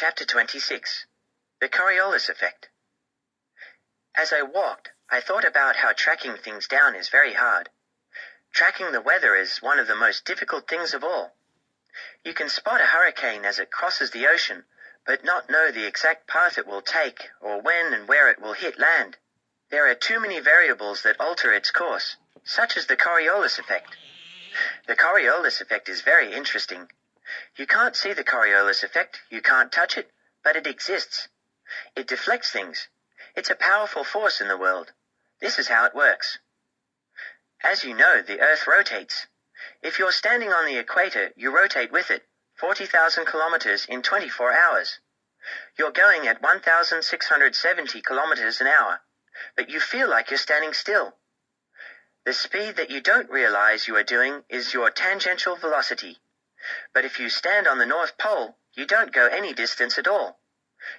Chapter 26. The Coriolis Effect. As I walked, I thought about how tracking things down is very hard. Tracking the weather is one of the most difficult things of all. You can spot a hurricane as it crosses the ocean, but not know the exact path it will take or when and where it will hit land. There are too many variables that alter its course, such as the Coriolis effect. The Coriolis effect is very interesting. You can't see the Coriolis effect, you can't touch it, but it exists. It deflects things. It's a powerful force in the world. This is how it works. As you know, the Earth rotates. If you're standing on the equator, you rotate with it, 40,000 kilometers in 24 hours. You're going at 1,670 kilometers an hour, but you feel like you're standing still. The speed that you don't realize you are doing is your tangential velocity. But if you stand on the North Pole, you don't go any distance at all.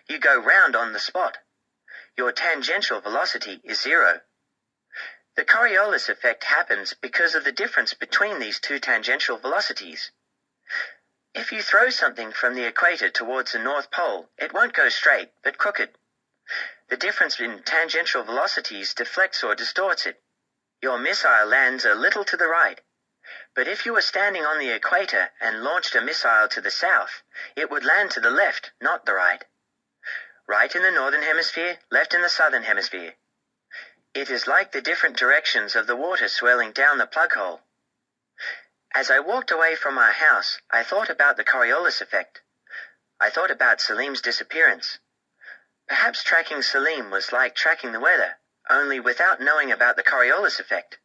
You go round on the spot. Your tangential velocity is zero. The Coriolis effect happens because of the difference between these two tangential velocities. If you throw something from the equator towards the North Pole, it won't go straight, but crooked. The difference in tangential velocities deflects or distorts it. Your missile lands a little to the right. But if you were standing on the equator and launched a missile to the south, it would land to the left, not the right. Right in the northern hemisphere, left in the southern hemisphere. It is like the different directions of the water swirling down the plug hole. As I walked away from our house, I thought about the Coriolis effect. I thought about Salim's disappearance. Perhaps tracking Salim was like tracking the weather, only without knowing about the Coriolis effect.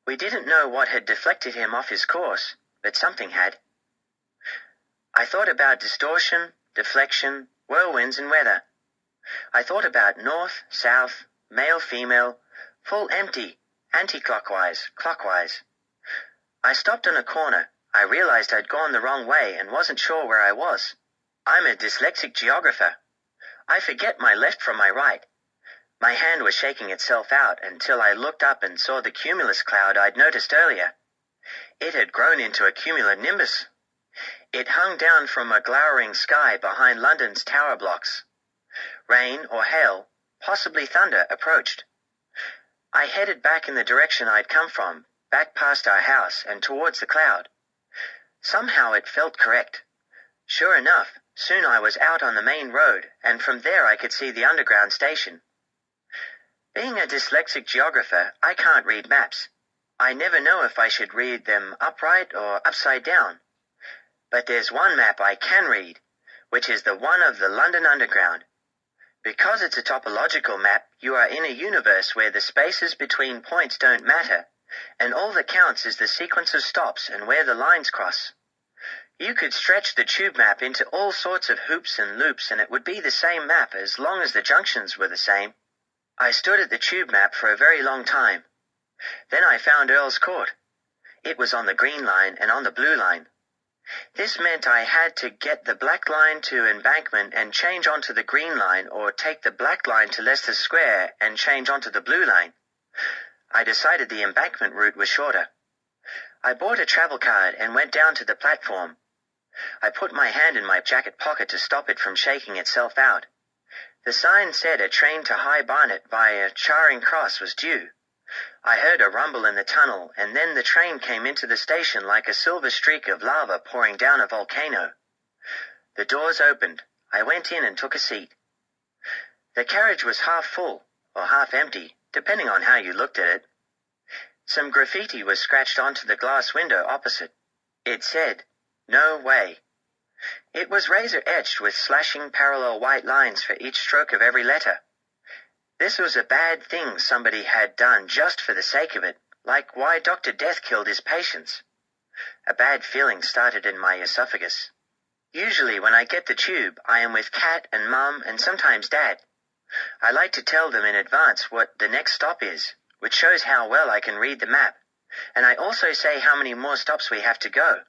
We didn't know what had deflected him off his course, but something had. I thought about distortion, deflection, whirlwinds and weather. I thought about north, south, male, female, full, empty, anti-clockwise, clockwise. I stopped on a corner. I realized I'd gone the wrong way and wasn't sure where I was. I'm a dyslexic geographer. I forget my left from my right. My hand was shaking itself out until I looked up and saw the cumulus cloud I'd noticed earlier. It had grown into a cumulonimbus. It hung down from a glowering sky behind London's tower blocks. Rain or hail, possibly thunder, approached. I headed back in the direction I'd come from, back past our house and towards the cloud. Somehow it felt correct. Sure enough, soon I was out on the main road, and from there I could see the underground station. Being a dyslexic geographer, I can't read maps. I never know if I should read them upright or upside down. But there's one map I can read, which is the one of the London Underground. Because it's a topological map, you are in a universe where the spaces between points don't matter, and all that counts is the sequence of stops and where the lines cross. You could stretch the tube map into all sorts of hoops and loops and it would be the same map as long as the junctions were the same. I stood at the tube map for a very long time. Then I found Earl's Court. It was on the green line and on the blue line. This meant I had to get the black line to Embankment and change onto the green line, or take the black line to Leicester Square and change onto the blue line. I decided the Embankment route was shorter. I bought a travel card and went down to the platform. I put my hand in my jacket pocket to stop it from shaking itself out. The sign said a train to High Barnet via Charing Cross was due. I heard a rumble in the tunnel, and then the train came into the station like a silver streak of lava pouring down a volcano. The doors opened. I went in and took a seat. The carriage was half full, or half empty, depending on how you looked at it. Some graffiti was scratched onto the glass window opposite. It said, "No way." It was razor-etched with slashing parallel white lines for each stroke of every letter. This was a bad thing somebody had done just for the sake of it, like why Dr. Death killed his patients. A bad feeling started in my esophagus. Usually when I get the tube, I am with Kat and Mum and sometimes Dad. I like to tell them in advance what the next stop is, which shows how well I can read the map, and I also say how many more stops we have to go.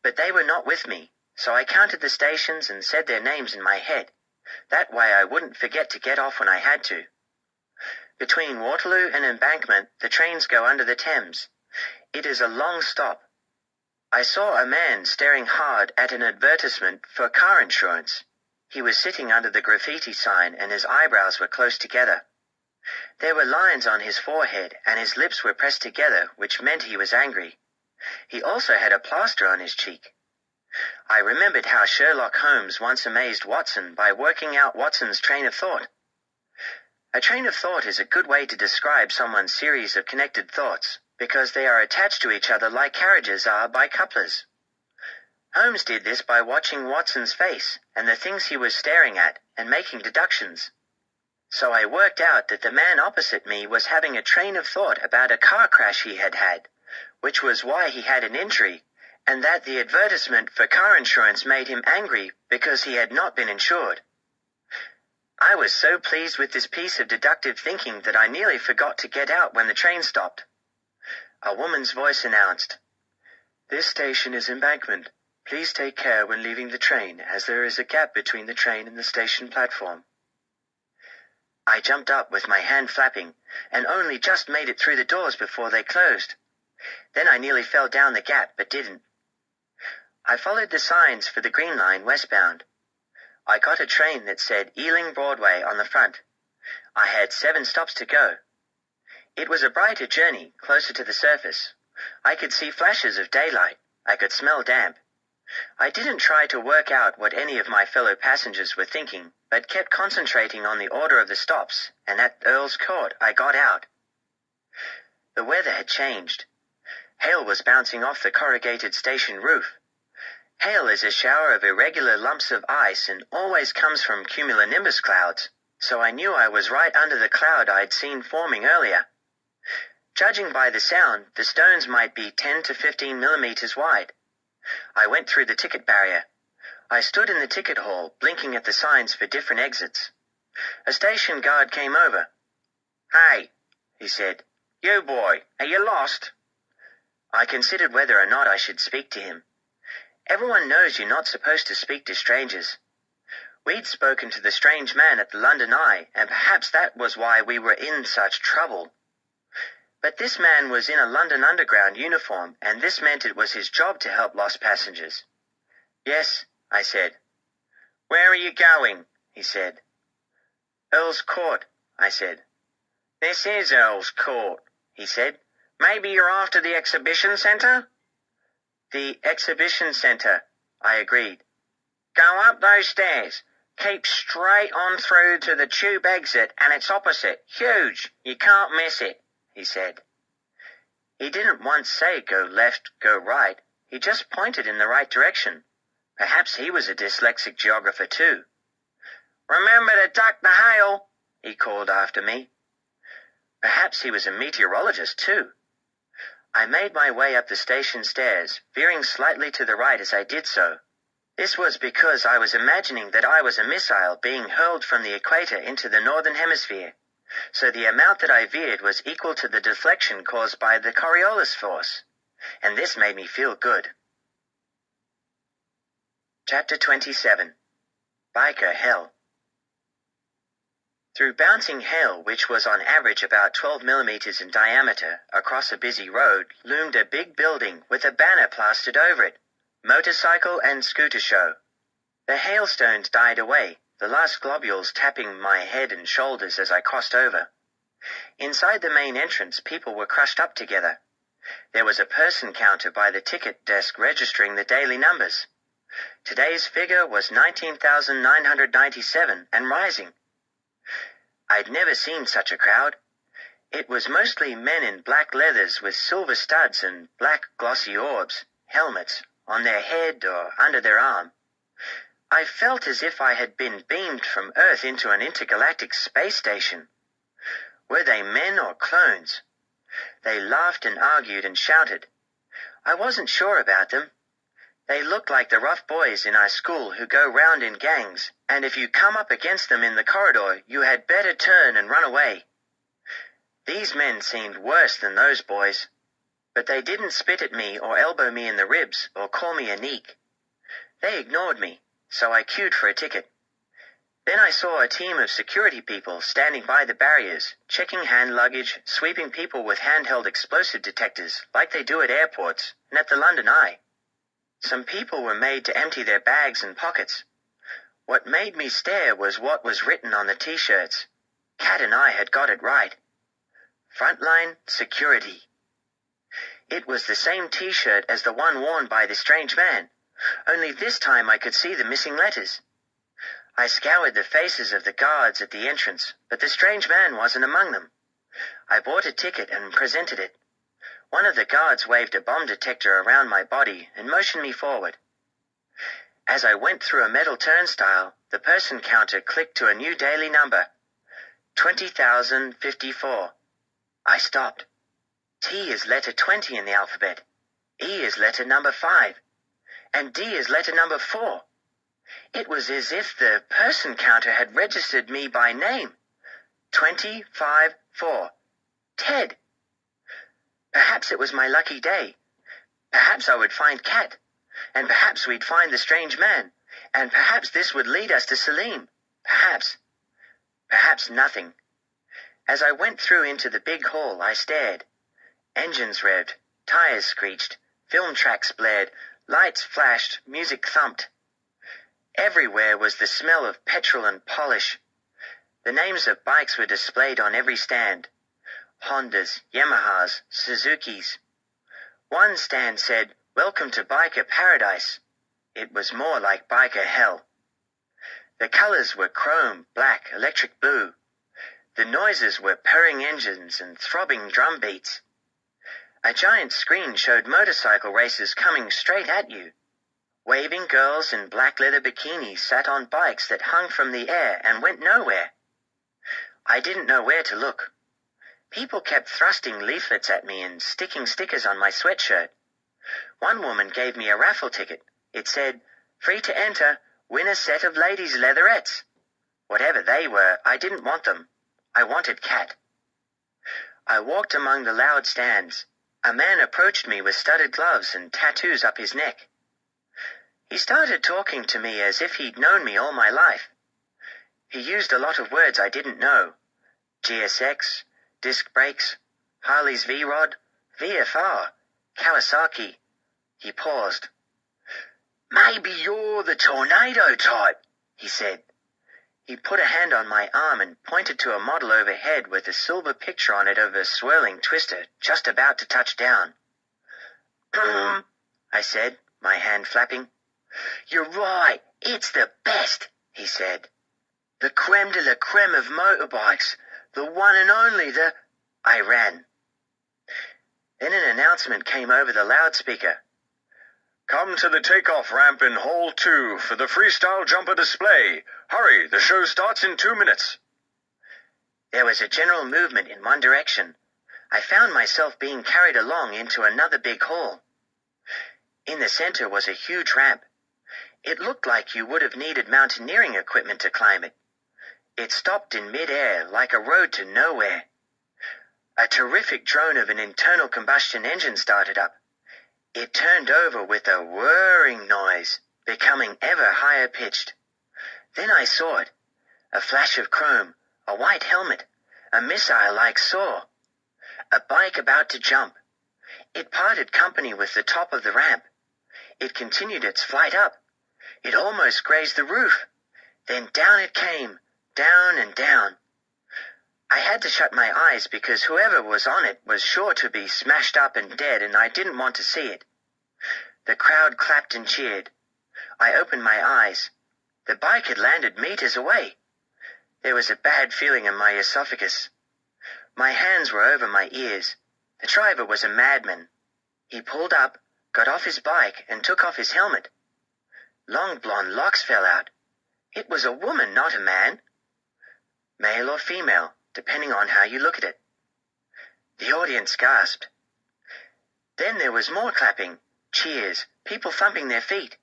But they were not with me, so I counted the stations and said their names in my head. That way I wouldn't forget to get off when I had to. Between Waterloo and Embankment, the trains go under the Thames. It is a long stop. I saw a man staring hard at an advertisement for car insurance. He was sitting under the graffiti sign and his eyebrows were close together. There were lines on his forehead and his lips were pressed together, which meant he was angry. He also had a plaster on his cheek. I remembered how Sherlock Holmes once amazed Watson by working out Watson's train of thought. A train of thought is a good way to describe someone's series of connected thoughts, because they are attached to each other like carriages are by couplers. Holmes did this by watching Watson's face and the things he was staring at and making deductions. So I worked out that the man opposite me was having a train of thought about a car crash he had had, which was why he had an injury, and that the advertisement for car insurance made him angry because he had not been insured. I was so pleased with this piece of deductive thinking that I nearly forgot to get out when the train stopped. A woman's voice announced, "This station is Embankment. Please take care when leaving the train, as there is a gap between the train and the station platform." I jumped up with my hand flapping, and only just made it through the doors before they closed. Then I nearly fell down the gap, but didn't. I followed the signs for the Green Line westbound. I got a train that said Ealing Broadway on the front. I had 7 stops to go. It was a brighter journey, closer to the surface. I could see flashes of daylight. I could smell damp. I didn't try to work out what any of my fellow passengers were thinking, but kept concentrating on the order of the stops, and at Earl's Court I got out. The weather had changed. Hail was bouncing off the corrugated station roof. Hail is a shower of irregular lumps of ice and always comes from cumulonimbus clouds, so I knew I was right under the cloud I'd seen forming earlier. Judging by the sound, the stones might be 10 to 15 millimeters wide. I went through the ticket barrier. I stood in the ticket hall, blinking at the signs for different exits. A station guard came over. "Hey," he said. "You boy, are you lost?" I considered whether or not I should speak to him. Everyone knows you're not supposed to speak to strangers. We'd spoken to the strange man at the London Eye, and perhaps that was why we were in such trouble. But this man was in a London Underground uniform, and this meant it was his job to help lost passengers. "Yes," I said. "Where are you going?" he said. "Earl's Court," I said. "This is Earl's Court," he said. "Maybe you're after the exhibition centre?" "The exhibition centre," I agreed. "Go up those stairs. Keep straight on through to the tube exit, and it's opposite. Huge. You can't miss it," he said. He didn't once say go left, go right. He just pointed in the right direction. Perhaps he was a dyslexic geographer too. "Remember to duck the hail," he called after me. Perhaps he was a meteorologist too. I made my way up the station stairs, veering slightly to the right as I did so. This was because I was imagining that I was a missile being hurled from the equator into the northern hemisphere, so the amount that I veered was equal to the deflection caused by the Coriolis force, and this made me feel good. Chapter 27. Biker Hell. Through bouncing hail, which was on average about 12 millimeters in diameter, across a busy road, loomed a big building with a banner plastered over it, Motorcycle and Scooter Show. The hailstones died away, the last globules tapping my head and shoulders as I crossed over. Inside the main entrance, people were crushed up together. There was a person counter by the ticket desk registering the daily numbers. Today's figure was 19,997 and rising. I'd never seen such a crowd. It was mostly men in black leathers with silver studs and black glossy orbs, helmets, on their head or under their arm. I felt as if I had been beamed from Earth into an intergalactic space station. Were they men or clones? They laughed and argued and shouted. I wasn't sure about them. They looked like the rough boys in our school who go round in gangs, and if you come up against them in the corridor, you had better turn and run away. These men seemed worse than those boys, but they didn't spit at me or elbow me in the ribs or call me a neek. They ignored me, so I queued for a ticket. Then I saw a team of security people standing by the barriers, checking hand luggage, sweeping people with handheld explosive detectors like they do at airports and at the London Eye. Some people were made to empty their bags and pockets. What made me stare was what was written on the t-shirts. Kat and I had got it right. Frontline Security. It was the same t-shirt as the one worn by the strange man, only this time I could see the missing letters. I scoured the faces of the guards at the entrance, but the strange man wasn't among them. I bought a ticket and presented it. One of the guards waved a bomb detector around my body and motioned me forward. As I went through a metal turnstile, the person counter clicked to a new daily number, 20,054. I stopped. T is letter 20 in the alphabet, E is letter number 5, and D is letter number 4. It was as if the person counter had registered me by name. 254. Ted. Perhaps it was my lucky day. Perhaps I would find Kat, and perhaps we'd find the strange man, and perhaps this would lead us to Salim. Perhaps nothing. As I went through into the big hall, I stared. Engines revved, tires screeched, film tracks blared, lights flashed, music thumped. Everywhere was the smell of petrol and polish. The names of bikes were displayed on every stand. Hondas, Yamahas, Suzukis. One stand said, "Welcome to Biker Paradise." It was more like Biker Hell. The colors were chrome, black, electric blue. The noises were purring engines and throbbing drum beats. A giant screen showed motorcycle races coming straight at you. Waving girls in black leather bikinis sat on bikes that hung from the air and went nowhere. I didn't know where to look. People kept thrusting leaflets at me and sticking stickers on my sweatshirt. One woman gave me a raffle ticket. It said, "Free to enter, win a set of ladies' leatherettes." Whatever they were, I didn't want them. I wanted Kat. I walked among the loud stands. A man approached me with studded gloves and tattoos up his neck. He started talking to me as if he'd known me all my life. He used a lot of words I didn't know. GSX, disc brakes, Harley's V-Rod, VFR, Kawasaki. He paused. "Maybe you're the tornado type," he said. He put a hand on my arm and pointed to a model overhead with a silver picture on it of a swirling twister just about to touch down. "Boom," I said, my hand flapping. "You're right, it's the best," he said. "The creme de la creme of motorbikes, the one and only, the—" I ran. Then an announcement came over the loudspeaker. "Come to the takeoff ramp in Hall 2 for the freestyle jumper display. Hurry, the show starts in 2 minutes." There was a general movement in one direction. I found myself being carried along into another big hall. In the center was a huge ramp. It looked like you would have needed mountaineering equipment to climb it. It stopped in mid-air like a road to nowhere. A terrific drone of an internal combustion engine started up. It turned over with a whirring noise, becoming ever higher pitched. Then I saw it. A flash of chrome, a white helmet, a missile-like saw. A bike about to jump. It parted company with the top of the ramp. It continued its flight up. It almost grazed the roof. Then down it came, down and down. I had to shut my eyes because whoever was on it was sure to be smashed up and dead, and I didn't want to see it. The crowd clapped and cheered. I opened my eyes. The bike had landed meters away. There was a bad feeling in my esophagus. My hands were over my ears. The driver was a madman. He pulled up, got off his bike, and took off his helmet. Long blonde locks fell out. It was a woman, not a man. Male or female, depending on how you look at it. The audience gasped. Then there was more clapping, cheers, people thumping their feet.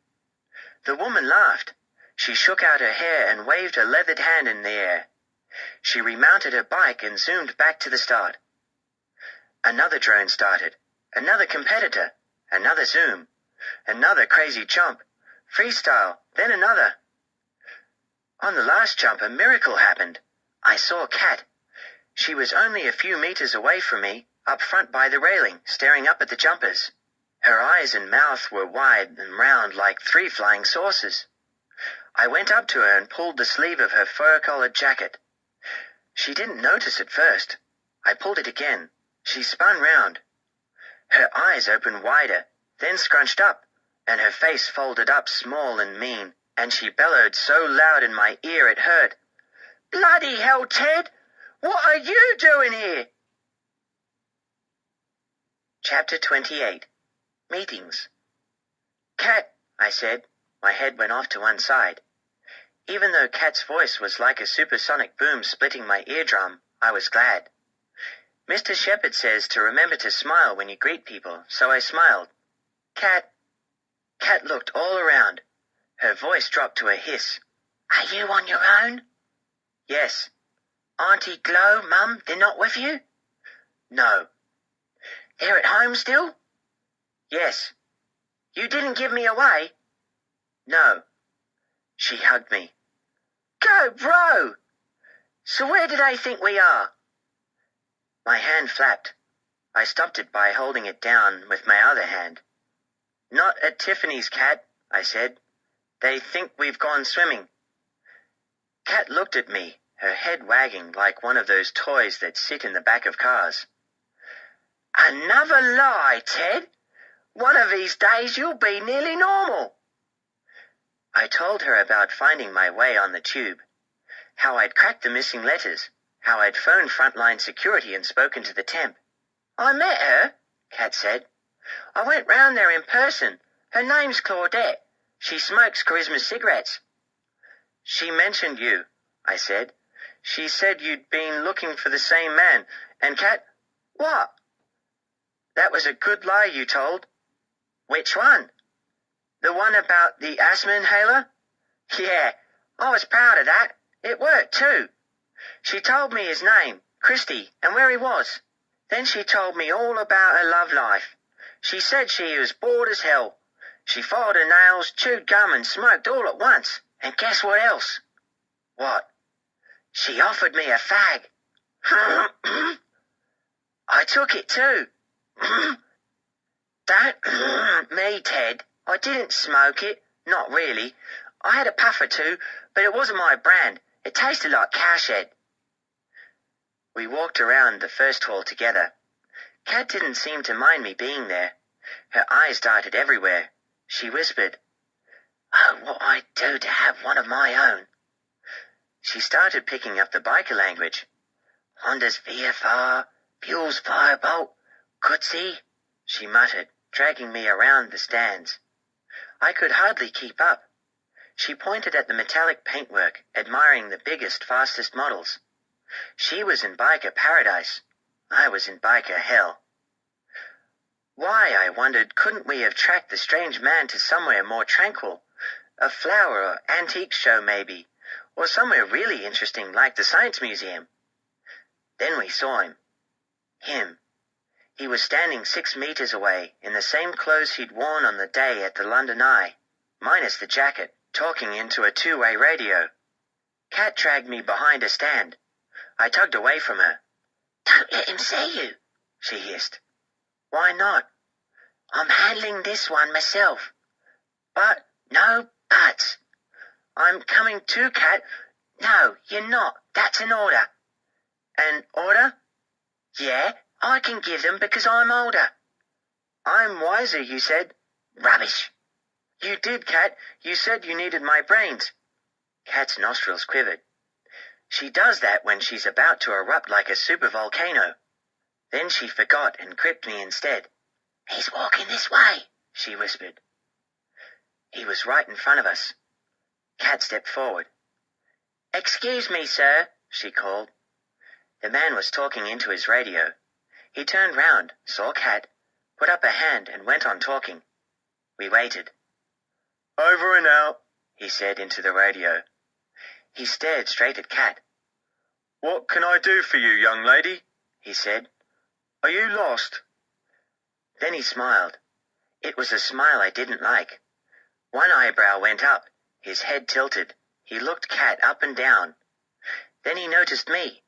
The woman laughed. She shook out her hair and waved a leathered hand in the air. She remounted her bike and zoomed back to the start. Another drone started. Another competitor. Another zoom. Another crazy jump. Freestyle. Then another. On the last jump, a miracle happened. I saw Kat. She was only a few meters away from me, up front by the railing, staring up at the jumpers. Her eyes and mouth were wide and round like 3 flying saucers. I went up to her and pulled the sleeve of her fur-collared jacket. She didn't notice at first. I pulled it again. She spun round. Her eyes opened wider, then scrunched up, and her face folded up small and mean, and she bellowed so loud in my ear it hurt. "Bloody hell, Ted! What are you doing here?" Chapter 28. Meetings. "Cat," I said. My head went off to one side. Even though Kat's voice was like a supersonic boom splitting my eardrum, I was glad. Mr. Shepherd says to remember to smile when you greet people, so I smiled. "Cat." Kat looked all around. Her voice dropped to a hiss. "Are you on your own?" "Yes." "Auntie Glo, Mum, they're not with you?" "No." "They're at home still?" "Yes." "You didn't give me away?" "No." She hugged me. "Go, bro! So where do they think we are?" My hand flapped. I stopped it by holding it down with my other hand. "Not at Tiffany's, Cat," I said. "They think we've gone swimming." Cat looked at me, her head wagging like one of those toys that sit in the back of cars. "Another lie, Ted. One of these days you'll be nearly normal." I told her about finding my way on the tube, how I'd cracked the missing letters, how I'd phoned frontline security and spoken to the temp. "I met her," Kat said. "I went round there in person. Her name's Claudette. She smokes Charisma cigarettes." "She mentioned you," I said. "She said you'd been looking for the same man, and Kat—" "What?" "That was a good lie you told." "Which one?" "The one about the asthma inhaler?" "Yeah, I was proud of that. It worked, too." She told me his name, Christy, and where he was. Then she told me all about her love life. She said she was bored as hell. She filed her nails, chewed gum, and smoked all at once. And guess what else? "What?" "She offered me a fag." I took it, too. "Don't me, Ted. I didn't smoke it. Not really. I had a puff or two, but it wasn't my brand. It tasted like cowshed." We walked around the first hall together. Kat didn't seem to mind me being there. Her eyes darted everywhere. She whispered, "Oh, what I'd do to have one of my own." She started picking up the biker language. "Honda's VFR, Buell's Firebolt, Kutsi," she muttered, dragging me around the stands. I could hardly keep up. She pointed at the metallic paintwork, admiring the biggest, fastest models. She was in biker paradise. I was in biker hell. Why, I wondered, couldn't we have tracked the strange man to somewhere more tranquil? A flower or antique show, maybe, or somewhere really interesting like the Science Museum. Then we saw him. Him. He was standing 6 meters away, in the same clothes he'd worn on the day at the London Eye, minus the jacket, talking into a two-way radio. Kat dragged me behind a stand. I tugged away from her. "Don't let him see you," she hissed. "Why not?" "I'm handling this one myself." "But, no buts." "I'm coming too, Kat." "No, you're not. That's an order." "An order?" "Yeah, I can give them because I'm older." "I'm wiser, you said." "Rubbish." "You did, Kat. You said you needed my brains." Kat's nostrils quivered. She does that when she's about to erupt like a supervolcano. Then she forgot and gripped me instead. "He's walking this way," she whispered. He was right in front of us. Kat stepped forward. "Excuse me, sir," she called. The man was talking into his radio. He turned round, saw Kat, put up a hand and went on talking. We waited. "Over and out," he said into the radio. He stared straight at Kat. "What can I do for you, young lady?" he said. "Are you lost?" Then he smiled. It was a smile I didn't like. One eyebrow went up, his head tilted. He looked Kat up and down. Then he noticed me.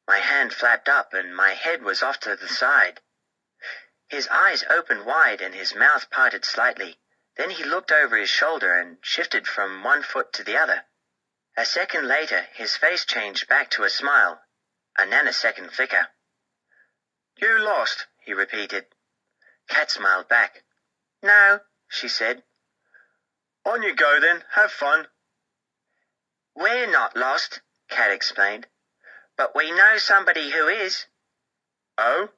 My hand flapped up and my head was off to the side. His eyes opened wide and his mouth parted slightly, Then he looked over his shoulder and shifted from one foot to the other. A second later, his face changed back to a smile, a nanosecond flicker. "You lost," he repeated. Kat smiled back. "No," she said. "On you go then, have fun." "We're not lost," Kat explained, "but we know somebody who is." "Oh?"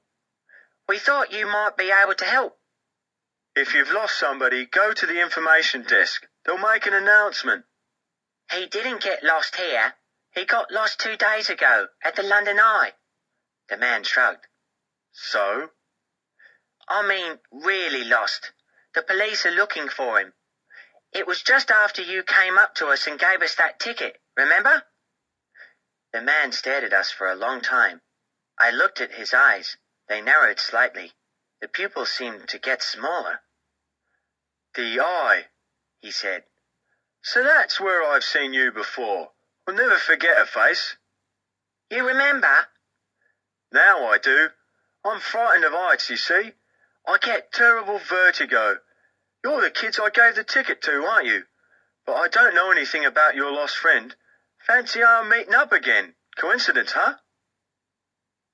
"We thought you might be able to help." "If you've lost somebody, go to the information desk. They'll make an announcement." "He didn't get lost here. He got lost 2 days ago at the London Eye." The man shrugged. "So?" "I mean, really lost. The police are looking for him. It was just after you came up to us and gave us that ticket, remember?" The man stared at us for a long time. I looked at his eyes. They narrowed slightly. The pupils seemed to get smaller. "The eye," he said. "So that's where I've seen you before. I'll never forget a face." "You remember?" "Now I do. I'm frightened of heights, you see. I get terrible vertigo. You're the kids I gave the ticket to, aren't you? But I don't know anything about your lost friend. Fancy our meeting up again. Coincidence, huh?"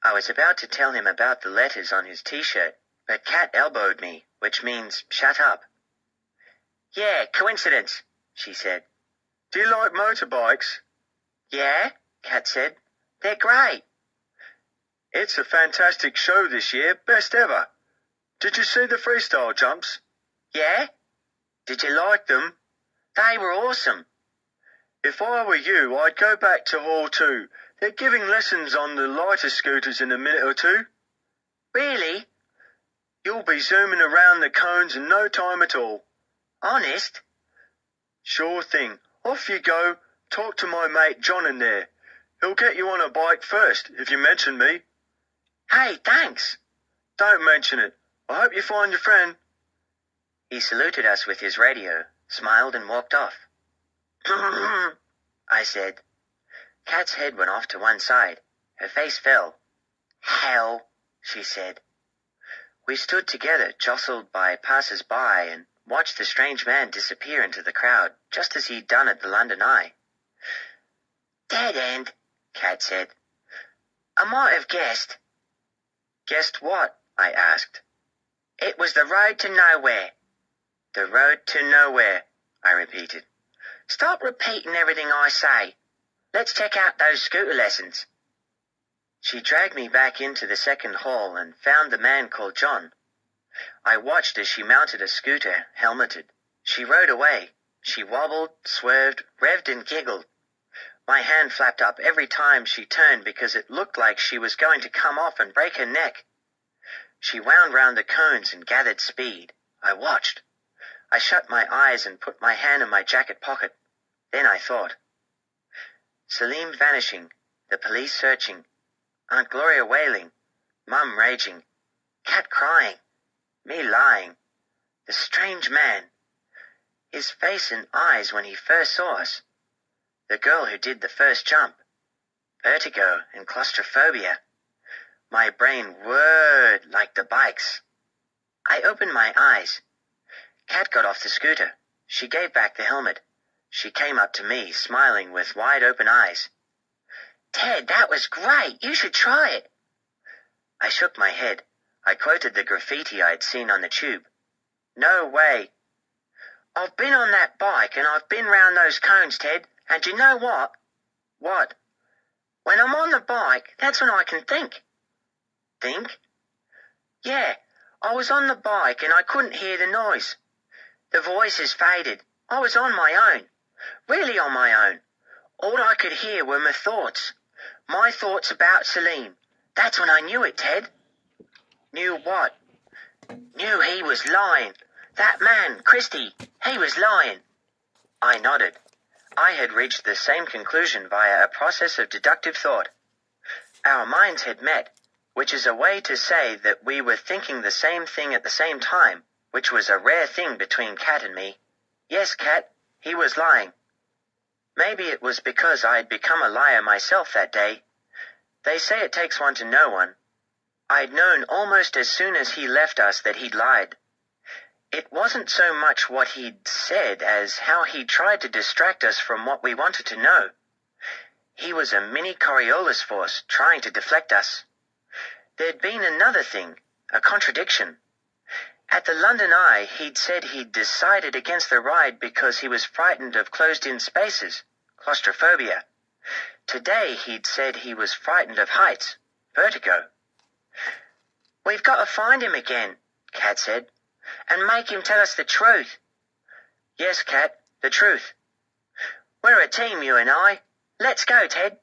I was about to tell him about the letters on his T-shirt, but Kat elbowed me, which means shut up. "Yeah, coincidence," she said. "Do you like motorbikes?" "Yeah," Kat said. "They're great." "It's a fantastic show this year, best ever. Did you see the freestyle jumps?" "Yeah." "Did you like them?" "They were awesome." "If I were you, I'd go back to Hall 2. They're giving lessons on the lighter scooters in a minute or two." "Really?" "You'll be zooming around the cones in no time at all." "Honest?" "Sure thing. Off you go. Talk to my mate John in there. He'll get you on a bike first, if you mention me." "Hey, thanks." "Don't mention it. I hope you find your friend." He saluted us with his radio, smiled and walked off. I said. Kat's head went off to one side. Her face fell. "Hell," she said. We stood together, jostled by passers-by, and watched the strange man disappear into the crowd, just as he'd done at the London Eye. "Dead end," Kat said. "I might have guessed." "Guessed what?" I asked. "It was the road to nowhere." "The road to nowhere," I repeated. "Stop repeating everything I say. Let's check out those scooter lessons." She dragged me back into the second hall and found the man called John. I watched as she mounted a scooter, helmeted. She rode away. She wobbled, swerved, revved and giggled. My hand flapped up every time she turned because it looked like she was going to come off and break her neck. She wound round the cones and gathered speed. I watched. I shut my eyes and put my hand in my jacket pocket. Then I thought. Salim vanishing, the police searching, Aunt Gloria wailing, Mum raging, Kat crying, me lying, the strange man, his face and eyes when he first saw us, the girl who did the first jump, vertigo and claustrophobia. My brain whirred like the bikes. I opened my eyes. Kat got off the scooter. She gave back the helmet. She came up to me, smiling with wide-open eyes. "Ted, that was great. You should try it." I shook my head. I quoted the graffiti I'd seen on the tube. "No way." "I've been on that bike and I've been round those cones, Ted, and you know what?" "What?" "When I'm on the bike, that's when I can think." "Think?" "Yeah, I was on the bike and I couldn't hear the noise. The voices faded. I was on my own. Really on my own. All I could hear were my thoughts. My thoughts about Salim. That's when I knew it, Ted." "Knew what?" "Knew he was lying. That man, Christie, he was lying." I nodded. I had reached the same conclusion via a process of deductive thought. Our minds had met, which is a way to say that we were thinking the same thing at the same time, which was a rare thing between Kat and me. Yes, Kat, he was lying. Maybe it was because I had become a liar myself that day. They say it takes one to know one. I'd known almost as soon as he left us that he'd lied. It wasn't so much what he'd said as how he tried to distract us from what we wanted to know. He was a mini Coriolis force trying to deflect us. There'd been another thing, a contradiction. At the London Eye, he'd said he'd decided against the ride because he was frightened of closed-in spaces, claustrophobia. Today he'd said he was frightened of heights, vertigo. "We've got to find him again," Kat said, "and make him tell us the truth." "Yes, Kat, the truth. We're a team, you and I. Let's go, Ted."